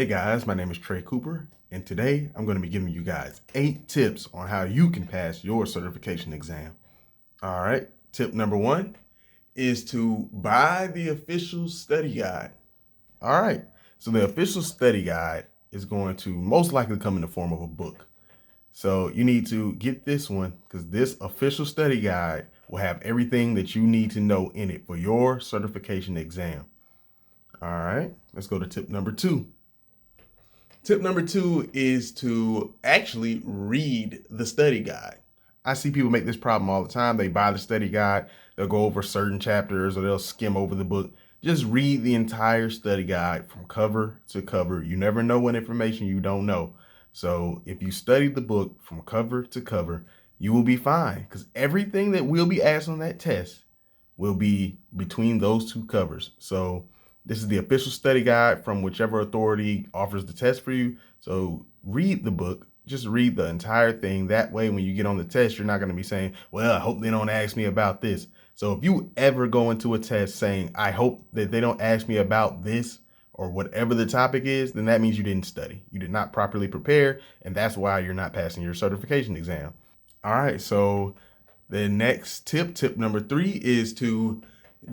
Hey guys, my name is Trey Cooper, and today I'm going to be giving you guys 8 tips on how you can pass your certification exam. All right, tip number 1 is to buy the official study guide. All right, so the official study guide is going to most likely come in the form of a book. So you need to get this one because this official study guide will have everything that you need to know in it for your certification exam. All right, let's go to tip number 2. Tip number 2 is to actually read the study guide. I see people make this problem all the time. They buy the study guide, they'll go over certain chapters or they'll skim over the book. Just read the entire study guide from cover to cover. You never know what information you don't know. So if you study the book from cover to cover, you will be fine because everything that will be asked on that test will be between those 2 covers. So this is the official study guide from whichever authority offers the test for you. So read the book, just read the entire thing. That way, when you get on the test, you're not going to be saying, well, I hope they don't ask me about this. So if you ever go into a test saying, I hope that they don't ask me about this or whatever the topic is, then that means you didn't study. You did not properly prepare, and that's why you're not passing your certification exam. All right, so the next tip number 3, is to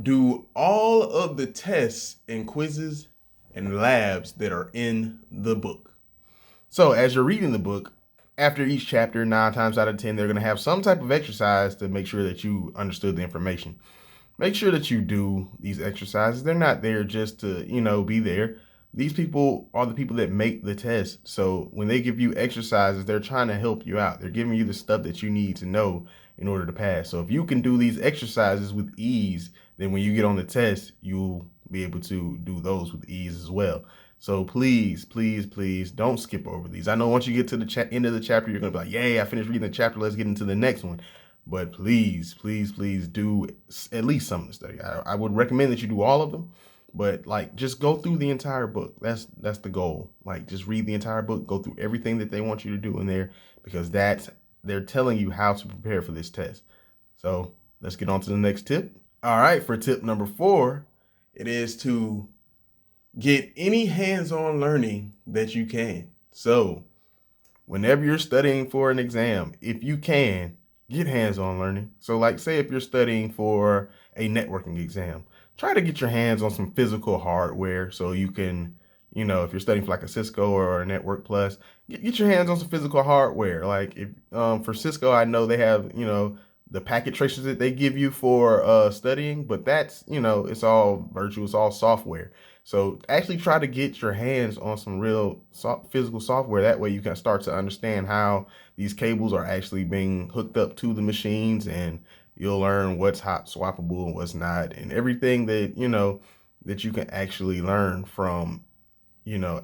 do all of the tests and quizzes and labs that are in the book. So as you're reading the book, after each chapter, 9 times out of 10, they're going to have some type of exercise to make sure that you understood the information. Make sure that you do these exercises. They're not there just to, be there. These people are the people that make the test. So when they give you exercises, they're trying to help you out. They're giving you the stuff that you need to know in order to pass. So if you can do these exercises with ease, then when you get on the test, you'll be able to do those with ease as well. So please, please, please don't skip over these. I know once you get to the end of the chapter, you're going to be like, yay, I finished reading the chapter. Let's get into the next one. But please, please, please do at least some of the study. I would recommend that you do all of them, but just go through the entire book. That's the goal. Just read the entire book, go through everything that they want you to do in there, because they're telling you how to prepare for this test. So let's get on to the next tip. All right, for tip number 4, it is to get any hands-on learning that you can. So whenever you're studying for an exam, if you can, get hands-on learning. So say if you're studying for a networking exam, try to get your hands on some physical hardware so you can, if you're studying for a Cisco or a Network Plus, get your hands on some physical hardware. If for Cisco, I know they have, the packet tracers that they give you for studying, but that's, it's all virtual, it's all software. So actually try to get your hands on some real physical software. That way you can start to understand how these cables are actually being hooked up to the machines, and you'll learn what's hot swappable and what's not, and everything that, that you can actually learn from,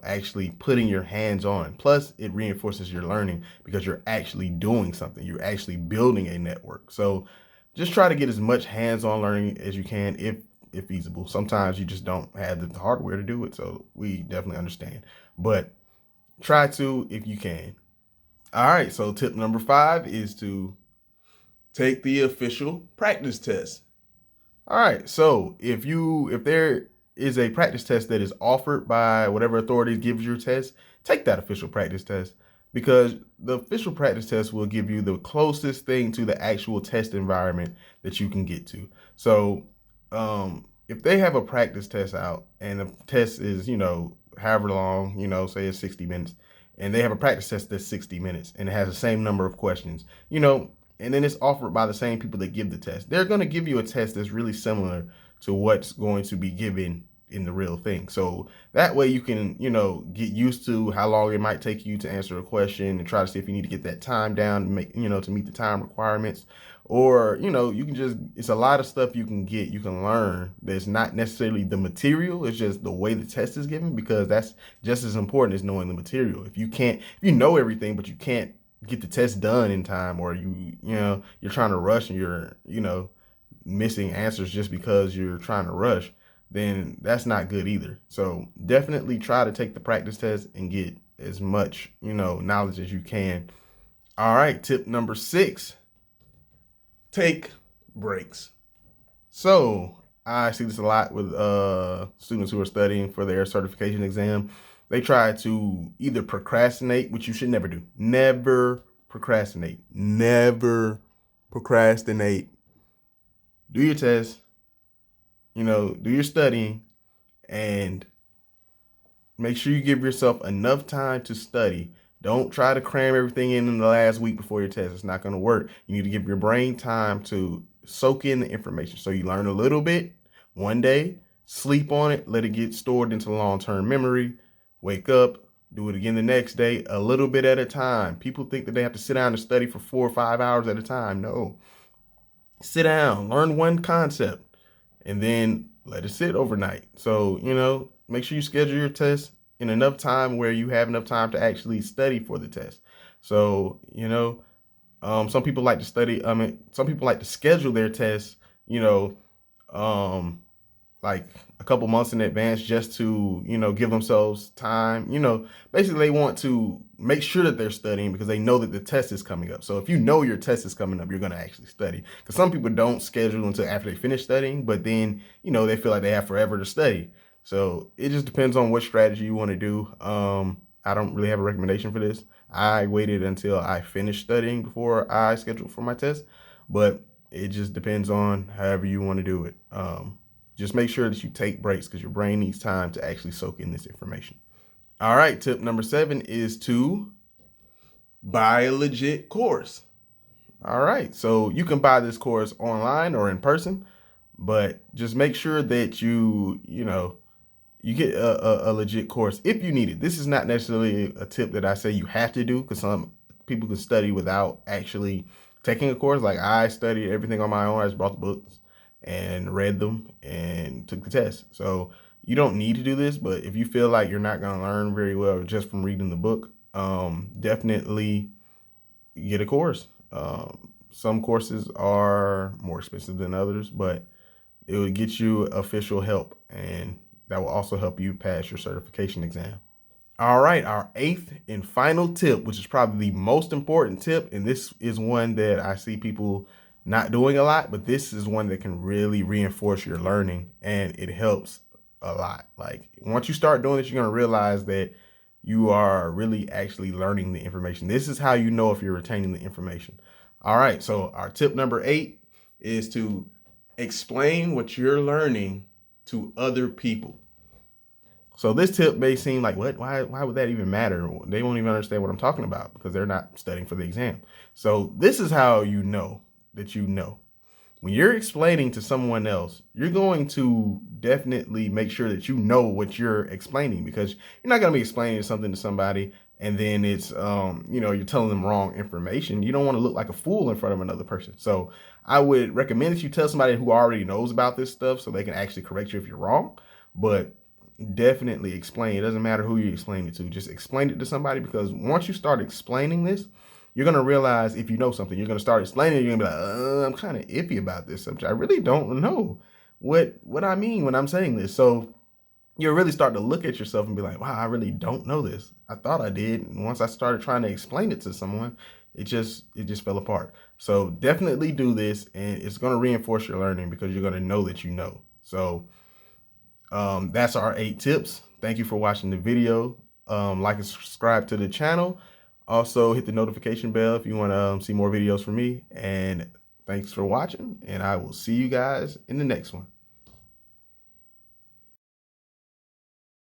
actually putting your hands on. Plus it reinforces your learning because you're actually doing something. You're actually building a network. So just try to get as much hands-on learning as you can if feasible. Sometimes you just don't have the hardware to do it, so we definitely understand. But try to if you can. All right, so tip number 5 is to take the official practice test. All right, so if there is a practice test that is offered by whatever authority gives your test, take that official practice test, because the official practice test will give you the closest thing to the actual test environment that you can get to. So if they have a practice test out and the test is, however long, say it's 60 minutes, and they have a practice test that's 60 minutes and it has the same number of questions, and then it's offered by the same people that give the test, they're going to give you a test that's really similar to what's going to be given in the real thing. So that way you can, get used to how long it might take you to answer a question and try to see if you need to get that time down to make, to meet the time requirements. Or, you can just, it's a lot of stuff you can learn that's not necessarily the material. It's just the way the test is given, because that's just as important as knowing the material. If you know everything, but you can't get the test done in time, or you're trying to rush and you're, missing answers just because you're trying to rush, then that's not good either. So definitely try to take the practice test and get as much, knowledge as you can. All right, tip number 6, take breaks. So I see this a lot with students who are studying for their certification exam. they try to either procrastinate, which you should never do. Never procrastinate. Never procrastinate. Do your test, do your studying, and make sure you give yourself enough time to study. Don't try to cram everything in the last week before your test. It's not going to work. You need to give your brain time to soak in the information. So you learn a little bit one day, sleep on it, let it get stored into long-term memory, wake up, do it again the next day, a little bit at a time. People think that they have to sit down and study for 4 or 5 hours at a time. No. Sit down, learn one concept, and then let it sit overnight. So, make sure you schedule your test in enough time where you have enough time to actually study for the test. So, some people like to some people like to schedule their tests, like a couple months in advance just to, give themselves time. Basically they want to make sure that they're studying because they know that the test is coming up. So if you know your test is coming up, you're going to actually study. Because some people don't schedule until after they finish studying, but then, they feel like they have forever to study. So it just depends on what strategy you want to do. I don't really have a recommendation for this. I waited until I finished studying before I scheduled for my test, but it just depends on however you want to do it. Just make sure that you take breaks because your brain needs time to actually soak in this information. All right, tip number 7 is to buy a legit course. All right, so you can buy this course online or in person, but just make sure that you get a legit course if you need it. This is not necessarily a tip that I say you have to do because some people can study without actually taking a course. Like I studied everything on my own. I just bought the books and read them and took the test. So you don't need to do this, but if you feel like you're not going to learn very well just from reading the book, definitely get a course. Some courses are more expensive than others, but it will get you official help, and that will also help you pass your certification exam. All right, our 8th and final tip, which is probably the most important tip, and this is one that I see people not doing a lot, but this is one that can really reinforce your learning, and it helps a lot. Like once you start doing this, you're going to realize that you are really actually learning the information. This is how you know if you're retaining the information. All right, so our tip number 8 is to explain what you're learning to other people. So this tip may seem like, what? Why would that even matter? They won't even understand what I'm talking about because they're not studying for the exam. So this is how you know that you know. When you're explaining to someone else, you're going to definitely make sure that you know what you're explaining, because you're not going to be explaining something to somebody and then it's, you're telling them wrong information. You don't want to look like a fool in front of another person. So I would recommend that you tell somebody who already knows about this stuff so they can actually correct you if you're wrong. But definitely explain. It doesn't matter who you explain it to. Just explain it to somebody, because once you start explaining this, you're going to realize if you know something, you're going to start explaining it. You're going to be like, I'm kind of iffy about this subject. I really don't know what I mean when I'm saying this. So you'll really start to look at yourself and be like, wow, I really don't know this. I thought I did. And once I started trying to explain it to someone, it just fell apart. So definitely do this, and it's going to reinforce your learning because you're going to know that you know. So that's our 8 tips. Thank you for watching the video. Like and subscribe to the channel. Also hit the notification bell if you want to see more videos from me. And thanks for watching, and I will see you guys in the next one.